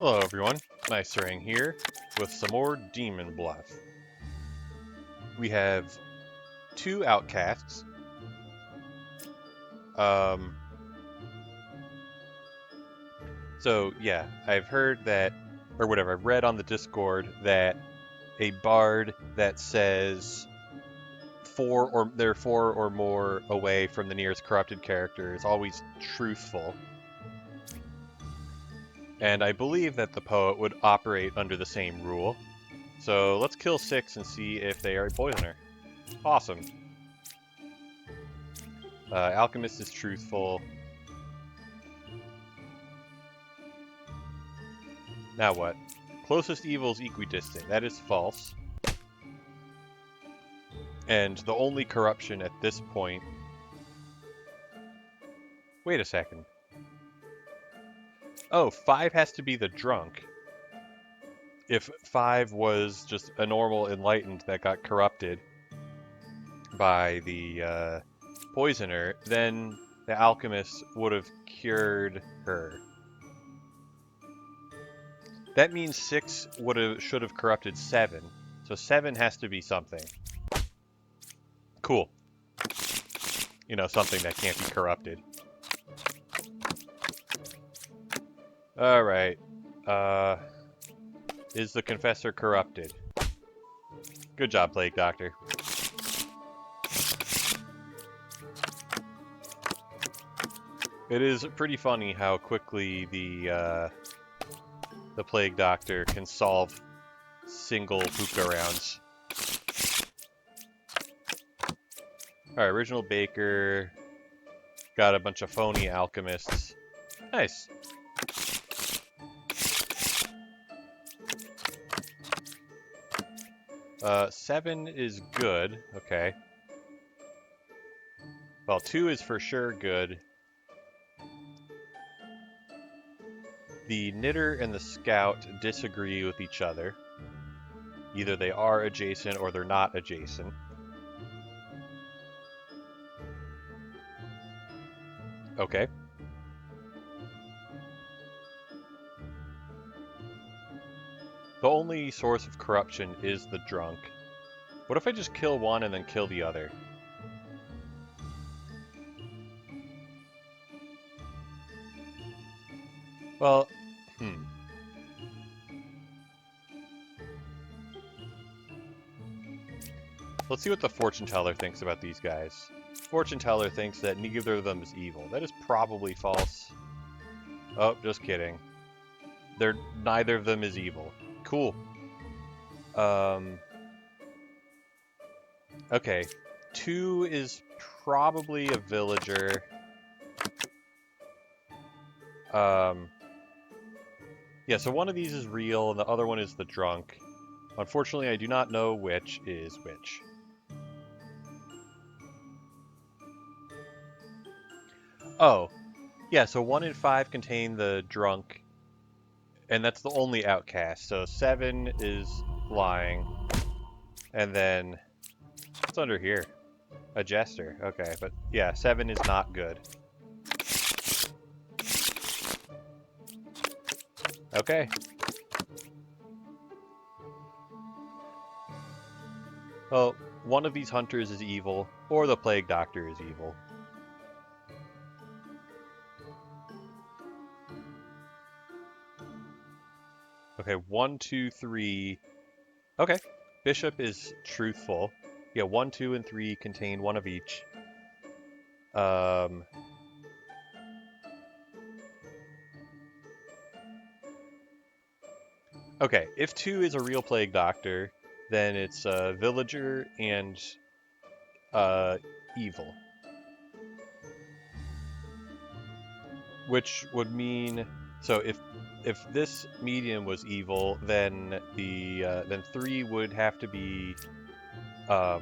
Hello everyone, Nice Ring here with some more Demon Bluff. We have two outcasts. Um, so yeah, I've heard that, or whatever, I've read on the Discord that a bard that says they're four or more away from the nearest corrupted character is always truthful. And I believe that the poet would operate under the same rule. So let's kill 6 and see if they are a poisoner. Awesome. Alchemist is truthful. Now what? Closest evil is equidistant. That is false. And the only corruption at this point... Wait a second. Oh, 5 has to be the drunk. If 5 was just a normal enlightened that got corrupted by the poisoner, then the alchemist would have cured her. That means 6 should have corrupted 7. So 7 has to be something. Cool. You know, something that can't be corrupted. Alright. Is the confessor corrupted? Good job, Plague Doctor. It is pretty funny how quickly the Plague Doctor can solve single puka rounds. Alright, original Baker. Got a bunch of phony alchemists. Nice. Uh, 7 is good. Okay. Well, 2 is for sure good. The Knitter and the Scout disagree with each other. Either they are adjacent or they're not adjacent. Okay. The only source of corruption is the drunk. What if I just kill one and then kill the other? Well, Let's see what the fortune teller thinks about these guys. Fortune teller thinks that neither of them is evil. That is probably false. Oh, just kidding. Neither of them is evil. Cool. Okay. 2 is probably a villager. Yeah, so one of these is real and the other one is the drunk. Unfortunately, I do not know which is which. Oh, yeah, so 1 and 5 contain the drunk, and that's the only outcast. So 7 is lying, and then what's under here? A jester. Okay, but yeah, 7 is not good. Okay. Well, one of these hunters is evil, or the plague doctor is evil. Okay, 1, 2, 3. Okay, bishop is truthful. Yeah, 1, 2, and 3 contain one of each. Okay, if 2 is a real plague doctor, then it's villager and evil. Which would mean, so if this medium was evil, then then 3 would have to be, well,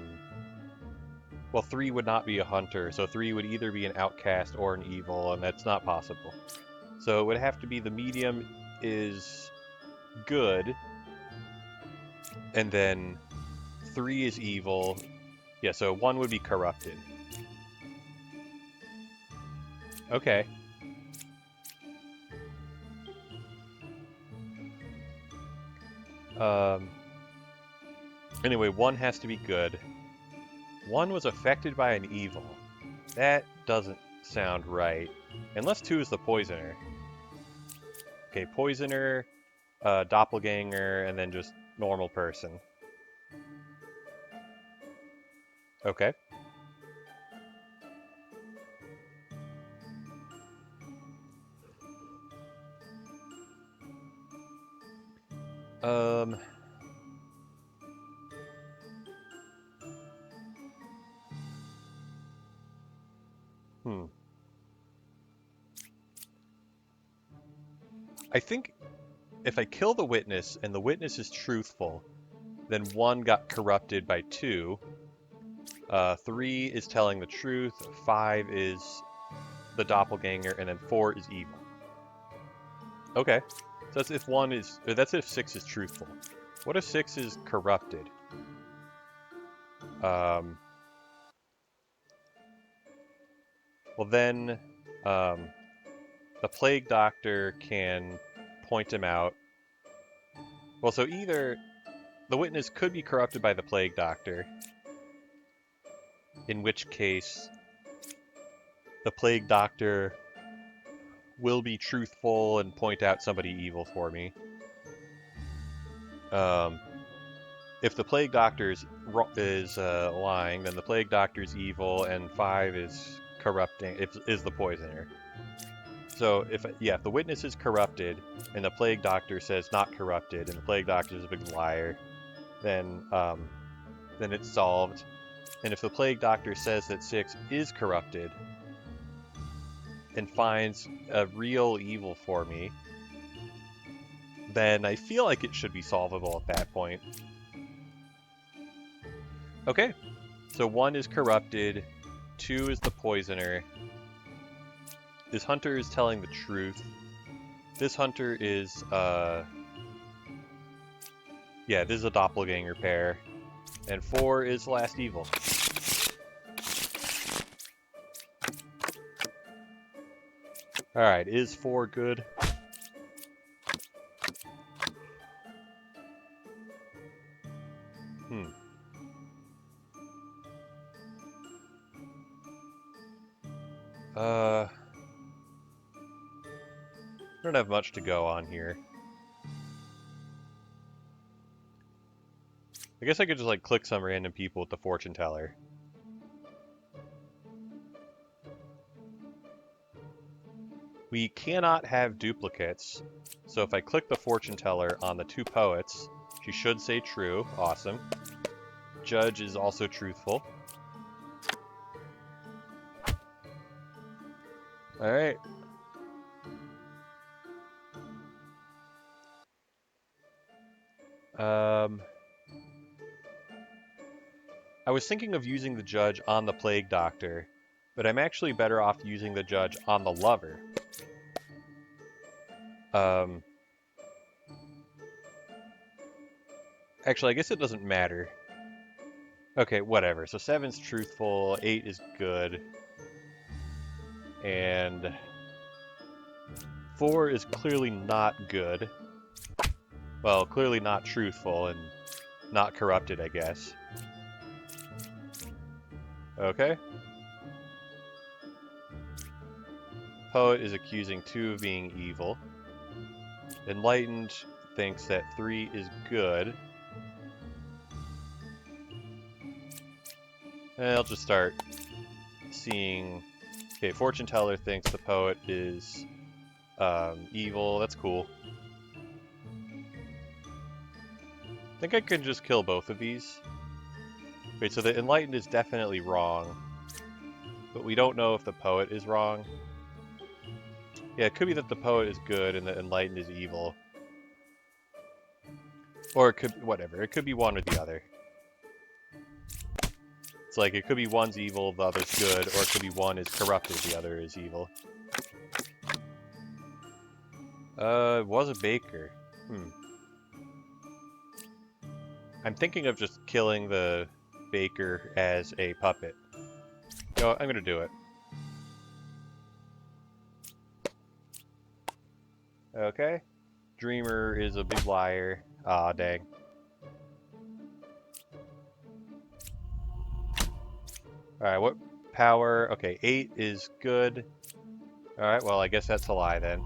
3 would not be a hunter, so 3 would either be an outcast or an evil, and that's not possible. So it would have to be the medium is good, and then 3 is evil. Yeah, so 1 would be corrupted. Okay. Anyway, one has to be good. One was affected by an evil. That doesn't sound right. Unless two is the poisoner. Okay, poisoner, doppelganger, and then just normal person. Okay. Um... I think if I kill the witness and the witness is truthful, then one got corrupted by two. 3 is telling the truth, 5 is the doppelganger, and then 4 is evil. Okay. So that's if 1 is... Or that's if 6 is truthful. What if 6 is corrupted? Well then, the plague doctor can point him out. Well, so either the witness could be corrupted by the plague doctor, in which case the plague doctor will be truthful and point out somebody evil for me. If the plague doctor is lying, then the plague doctor is evil, and 5 is corrupting. Is the poisoner. So if the witness is corrupted, and the plague doctor says not corrupted, and the plague doctor is a big liar, then it's solved. And if the plague doctor says that 6 is corrupted and finds a real evil for me, then I feel like it should be solvable at that point. Okay, so 1 is corrupted, 2 is the poisoner. This hunter is telling the truth. This hunter is, yeah, this is a doppelganger pair. And 4 is last evil. Alright, is 4 good? I don't have much to go on here. I guess I could just, like, click some random people with the fortune teller. We cannot have duplicates, so if I click the fortune teller on the 2 poets, she should say true. Awesome. Judge is also truthful. Alright. I was thinking of using the judge on the plague doctor, but I'm actually better off using the judge on the lover. Actually, I guess it doesn't matter. Okay, whatever. So 7's truthful, 8 is good, and 4 is clearly not good. Well, clearly not truthful and not corrupted, I guess. Okay. Poet is accusing 2 of being evil. Enlightened thinks that 3 is good. And I'll just start seeing... Okay, fortune teller thinks the poet is evil. That's cool. I think I could just kill both of these. Wait, so the enlightened is definitely wrong. But we don't know if the poet is wrong. Yeah, it could be that the poet is good and the enlightened is evil. Or it could... whatever. It could be one or the other. It's like, it could be one's evil, the other's good, or it could be one is corrupted, the other is evil. It was a baker. I'm thinking of just killing the baker as a puppet. You know what? I'm gonna do it. Okay. Dreamer is a big liar. Aw, dang. Alright, what power? Okay, 8 is good. Alright, well, I guess that's a lie then.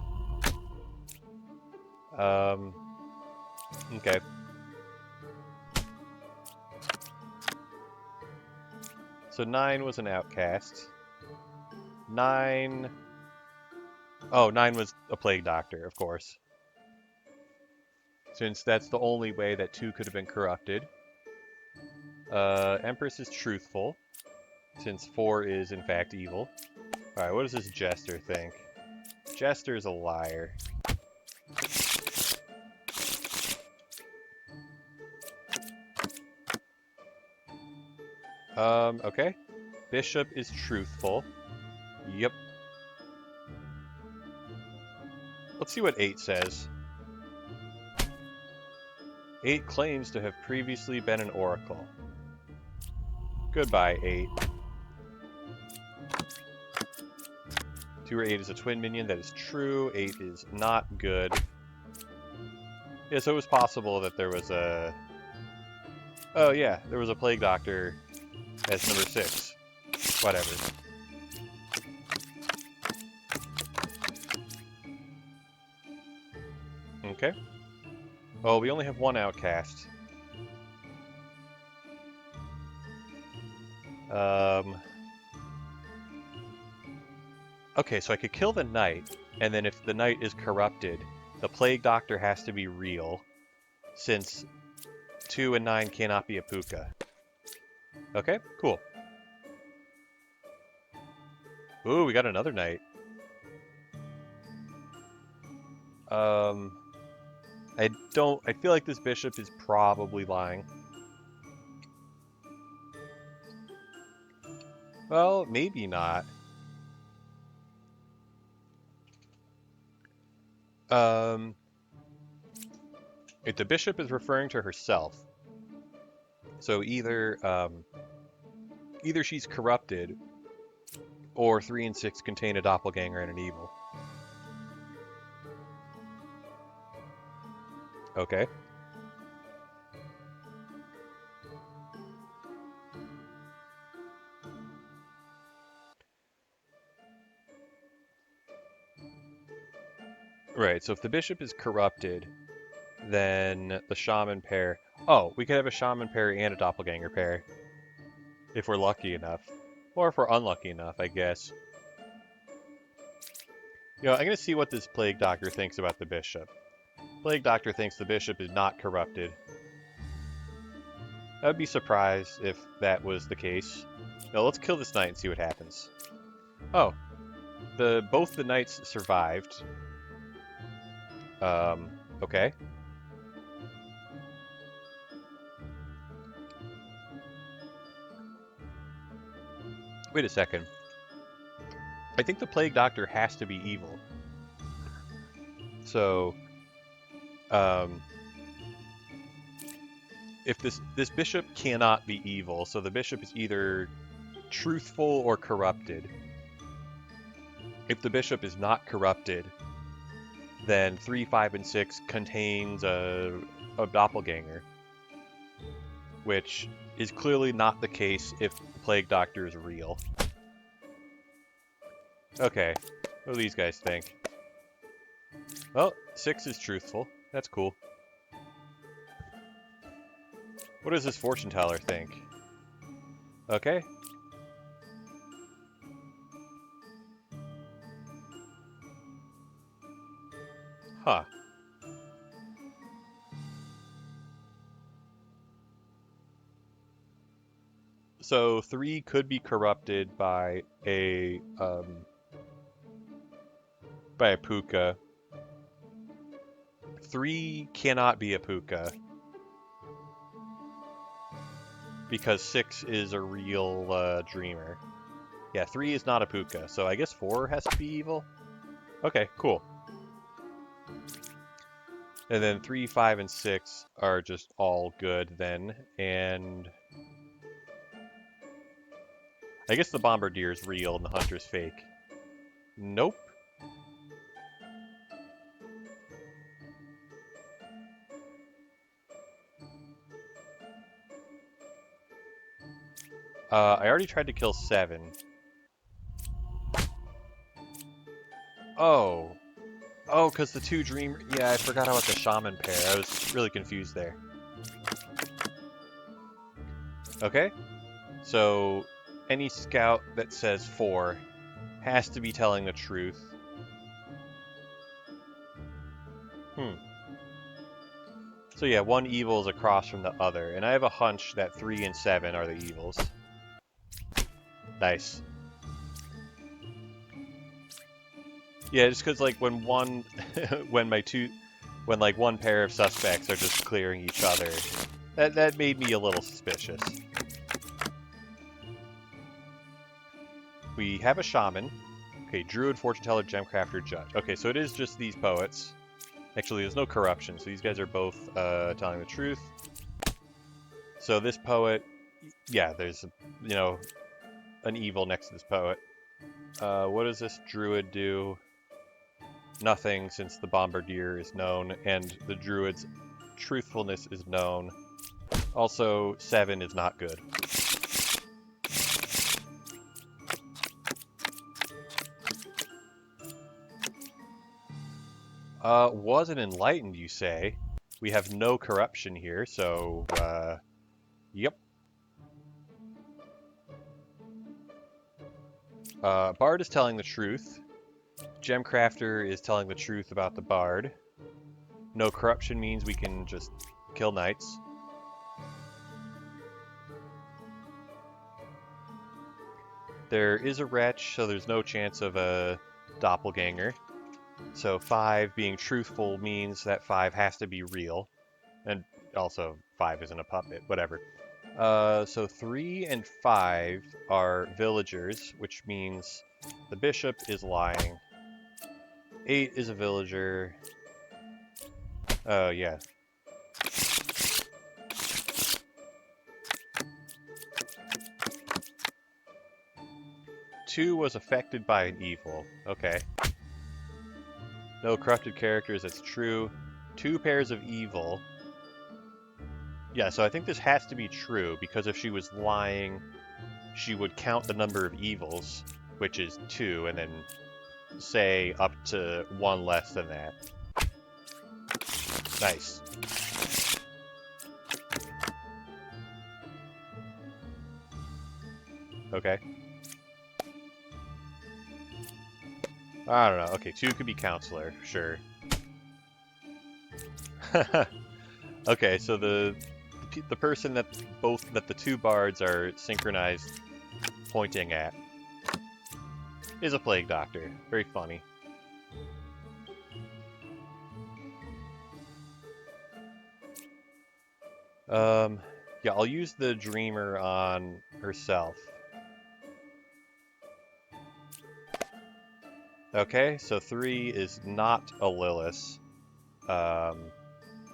Okay. So 9 was an outcast. 9... Oh, 9 was a plague doctor, of course. Since that's the only way that 2 could have been corrupted. Empress is truthful, since 4 is in fact evil. Alright, what does this Jester think? Jester's a liar. Okay. Bishop is truthful. Yep. Let's see what 8 says. 8 claims to have previously been an oracle. Goodbye, 8. 2 or 8 is a twin minion. That is true. 8 is not good. Yeah, so it was possible that there was a... Oh yeah, there was a plague doctor as number 6. Whatever. Okay. Oh, we only have one outcast. Okay, so I could kill the knight, and then if the knight is corrupted, the plague doctor has to be real, since 2 and 9 cannot be a puka. Okay, cool. Ooh, we got another knight. I feel like this bishop is probably lying. Well, maybe not. If the bishop is referring to herself, so either she's corrupted, or 3 and 6 contain a doppelganger and an evil. Okay. Right, so if the bishop is corrupted, then the shaman pair... Oh, we could have a shaman pair and a doppelganger pair. If we're lucky enough. Or if we're unlucky enough, I guess. You know, I'm going to see what this plague doctor thinks about the bishop. Plague doctor thinks the bishop is not corrupted. I would be surprised if that was the case. No, let's kill this knight and see what happens. Oh. Both the knights survived. Okay. Wait a second. I think the plague doctor has to be evil. So, if this bishop cannot be evil, so the bishop is either truthful or corrupted. If the bishop is not corrupted, then 3, 5, and 6 contains a doppelganger, which is clearly not the case if the plague doctor is real. Okay, what do these guys think? Well, 6 is truthful. That's cool. What does this fortune teller think? Okay. Huh. So 3 could be corrupted by a puka. 3 cannot be a puka because 6 is a real dreamer. Yeah, 3 is not a puka, so I guess 4 has to be evil. Okay, cool. And then 3, 5, and 6 are just all good then, and I guess the bombardier is real and the hunter's fake. Nope. I already tried to kill 7. Oh. Oh, because the 2 dream... Yeah, I forgot about the shaman pair. I was really confused there. Okay. So, any scout that says 4 has to be telling the truth. So yeah, one evil is across from the other, and I have a hunch that 3 and 7 are the evils. Nice. Yeah, just because like when one, when like one pair of suspects are just clearing each other, that made me a little suspicious. We have a shaman. Okay, druid, fortune teller, gemcrafter, judge. Okay, so it is just these poets. Actually, there's no corruption, so these guys are both telling the truth. So this poet, yeah, there's, you know, an evil next to this poet. What does this druid do? Nothing, since the bombardier is known, and the druid's truthfulness is known. Also, 7 is not good. Wasn't enlightened, you say? We have no corruption here, so, yep. Bard is telling the truth. Gemcrafter is telling the truth about the bard. No corruption means we can just kill knights. There is a wretch, so there's no chance of a doppelganger. So 5 being truthful means that 5 has to be real. And also 5 isn't a puppet, whatever. So 3 and 5 are villagers, which means the bishop is lying. 8 is a villager. Oh, yeah. Two was affected by an evil. Okay. No corrupted characters, that's true. 2 pairs of evil. Yeah, so I think this has to be true, because if she was lying, she would count the number of evils, which is 2, and then say up to 1 less than that. Nice. Okay. I don't know. Okay, 2 could be counselor, sure. Okay, so the person that the 2 bards are synchronized pointing at is a plague doctor. Very funny. Yeah, I'll use the dreamer on herself. Okay, so 3 is not a Lilith.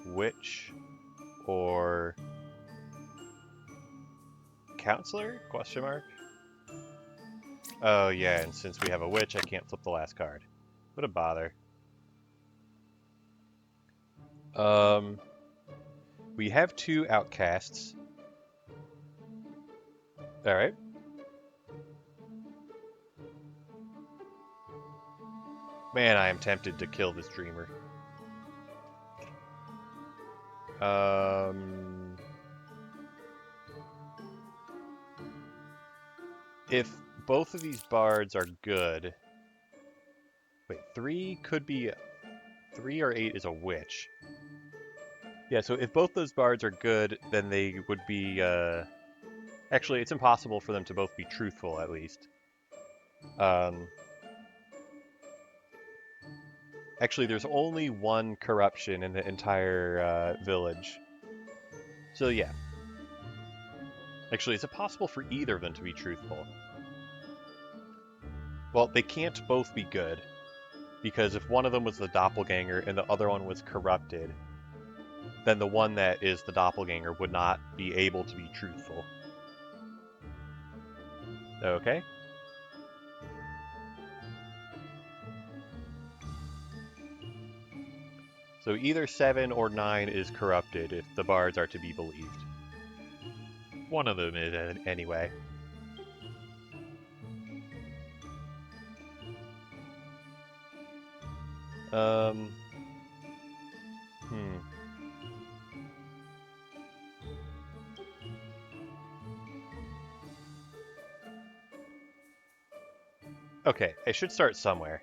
Witch or counselor? Question mark. Oh yeah, and since we have a witch, I can't flip the last card. What a bother. We have 2 outcasts. All right. Man, I am tempted to kill this dreamer. If both of these bards are good... Wait, 3 could be... 3 or 8 is a witch. Yeah, so if both those bards are good, then they would be... Actually, it's impossible for them to both be truthful, at least. Actually, there's only 1 corruption in the entire village. So yeah. Actually, is it possible for either of them to be truthful? Well, they can't both be good, because if one of them was the doppelganger and the other one was corrupted, then the one that is the doppelganger would not be able to be truthful. Okay. So either 7 or 9 is corrupted if the bards are to be believed. One of them is, anyway. Um, hmm. Okay, I should start somewhere.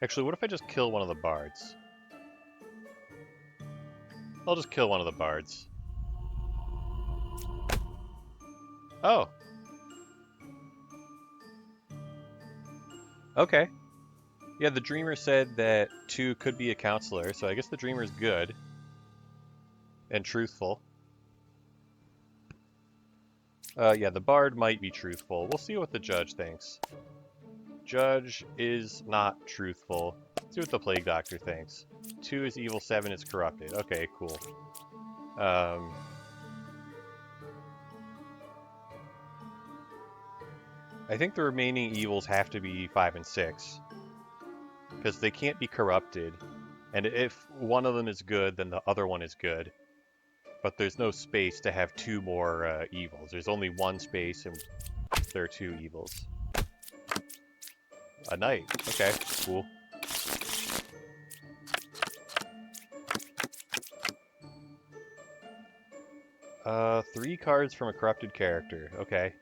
Actually, what if I just kill one of the bards? I'll just kill one of the bards. Oh. Okay. Yeah, the dreamer said that 2 could be a counselor, so I guess the dreamer's good and truthful. Yeah, the bard might be truthful. We'll see what the judge thinks. Judge is not truthful. Let's see what the plague doctor thinks. 2 is evil, 7 is corrupted. Okay, cool. I think the remaining evils have to be 5 and 6. Because they can't be corrupted. And if one of them is good, then the other one is good. But there's no space to have 2 more evils. There's only 1 space, and there are 2 evils. A knight. Okay, cool. Three cards from a corrupted character. Okay.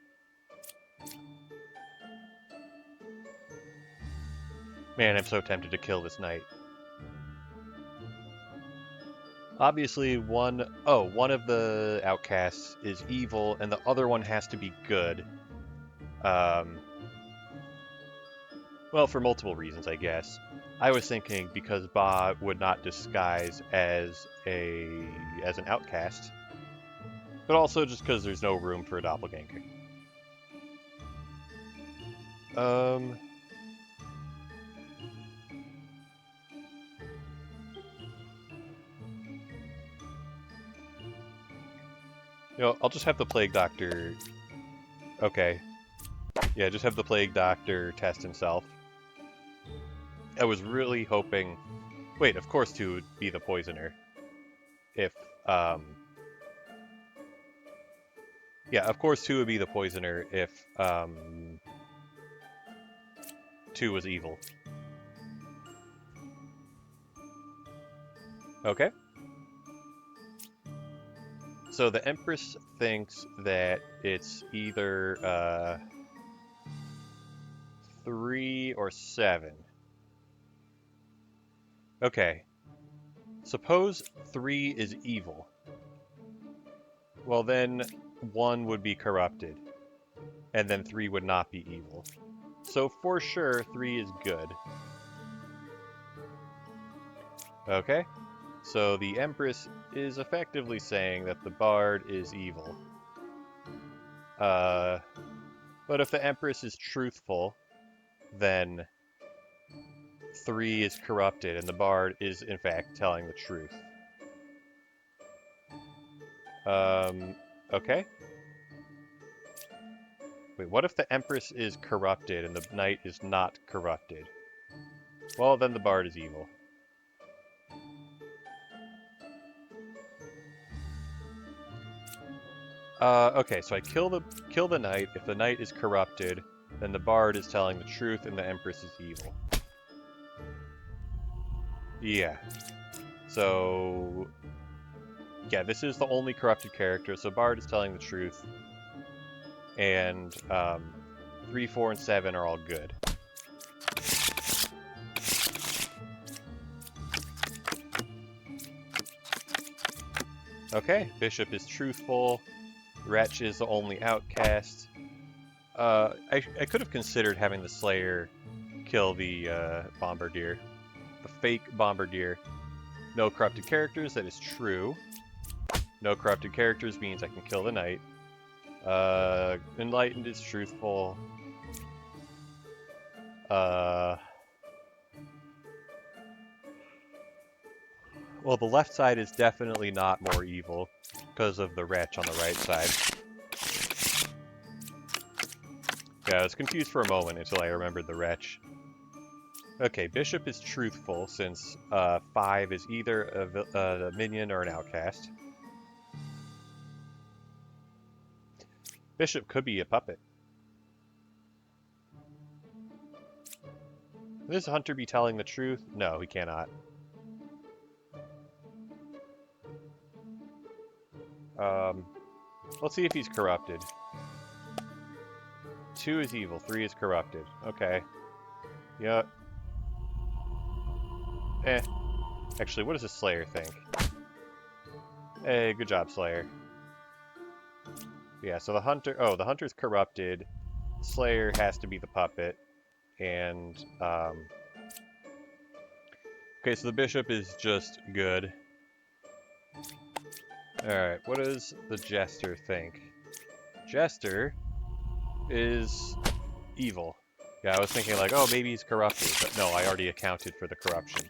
Man, I'm so tempted to kill this knight. Obviously, one of the outcasts is evil, and the other one has to be good. Well, for multiple reasons, I guess. I was thinking because Ba would not disguise as an outcast, but also just because there's no room for a doppelganger. I'll just have the Plague Doctor. Okay. Yeah, just have the Plague Doctor test himself. I was really hoping. Wait, of course 2 would be the poisoner. If, Yeah, of course 2 would be the poisoner if, 2 was evil. Okay. So the Empress thinks that it's either 3 or 7. Okay. Suppose 3 is evil. Well, then 1 would be corrupted. And then 3 would not be evil. So for sure, 3 is good. Okay. So the Empress is effectively saying that the Bard is evil. But if the Empress is truthful, then 3 is corrupted, and the Bard is in fact telling the truth. Okay. Wait, what if the Empress is corrupted and the Knight is not corrupted? Well, then the Bard is evil. Okay, so I kill the Knight. If the Knight is corrupted, then the Bard is telling the truth and the Empress is evil. Yeah. So, yeah, this is the only corrupted character, so Bard is telling the truth. And 3, 4, and 7 are all good. Okay, Bishop is truthful. Wretch is the only outcast. I could have considered having the Slayer kill the Bombardier. The fake Bombardier. No corrupted characters, that is true. No corrupted characters means I can kill the Knight. Enlightened is truthful. Well, the left side is definitely not more evil because of the wretch on the right side. Yeah, I was confused for a moment until I remembered the wretch. Okay, Bishop is truthful since 5 is either a minion or an outcast. Bishop could be a puppet. Can this hunter be telling the truth? No, he cannot. Let's see if he's corrupted. 2 is evil, 3 is corrupted. Okay. Yeah. Actually, what does the Slayer think? Hey, good job, Slayer. Yeah, so the hunter... Oh, the hunter's corrupted. Slayer has to be the puppet. And, okay, so the bishop is just good. Alright, what does the jester think? Jester is evil. Yeah, I was thinking like, oh, maybe he's corrupted, but no, I already accounted for the corruption.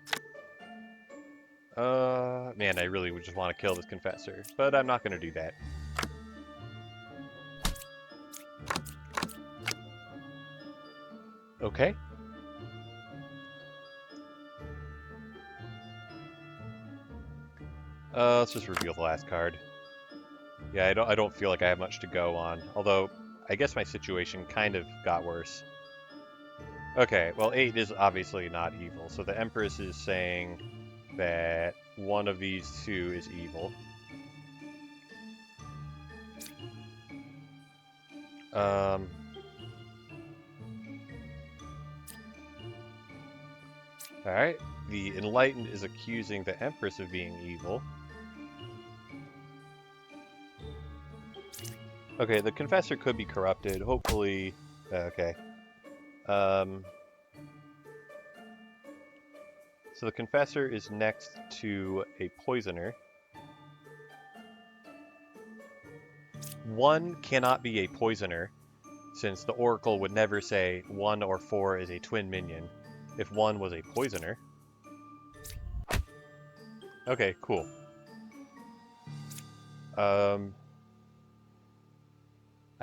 Man, I really would just want to kill this confessor, but I'm not going to do that. Okay. Let's just reveal the last card. Yeah, I don't feel like I have much to go on, although I guess my situation kind of got worse. Okay, well, 8 is obviously not evil, so the Empress is saying that one of these 2 is evil. Alright, the Enlightened is accusing the Empress of being evil. Okay, the Confessor could be corrupted, hopefully... Okay. So the Confessor is next to a Poisoner. 1 cannot be a Poisoner, since the Oracle would never say 1 or 4 is a twin minion if 1 was a Poisoner. Okay, cool. I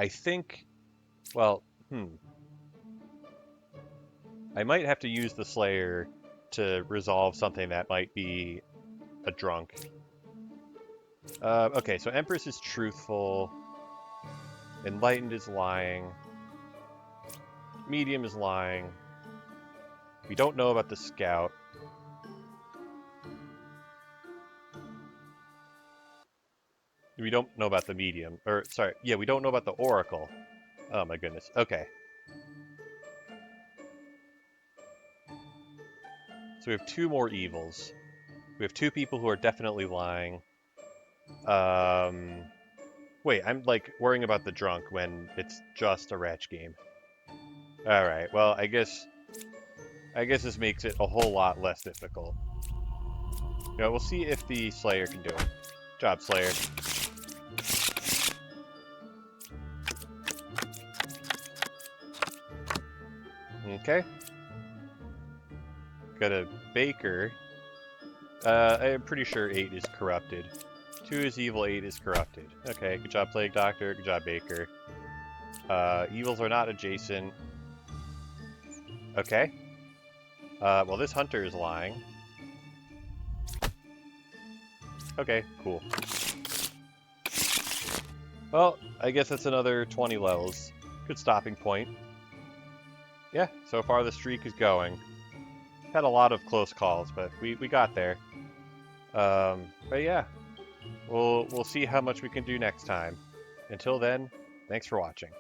think... Well, I might have to use the Slayer to resolve something that might be a drunk. Okay, so Empress is truthful. Enlightened is lying. Medium is lying. We don't know about the Scout. We don't know about the Medium. Or, sorry, yeah, we don't know about the Oracle. Oh my goodness. Okay. So we have 2 more evils. We have 2 people who are definitely lying. Wait, I'm like worrying about the drunk when it's just a Ratch game. Alright, well, I guess this makes it a whole lot less difficult. Yeah, we'll see if the Slayer can do it. Job, Slayer. Okay. Got a Baker. I'm pretty sure 8 is corrupted. 2 is evil, 8 is corrupted. Okay, good job, Plague Doctor. Good job, Baker. Evils are not adjacent. Okay. Well, this hunter is lying. Okay, cool. Well, I guess that's another 20 levels. Good stopping point. Yeah, so far the streak is going. Had a lot of close calls, but we got there. But yeah, we'll see how much we can do next time. Until then, thanks for watching.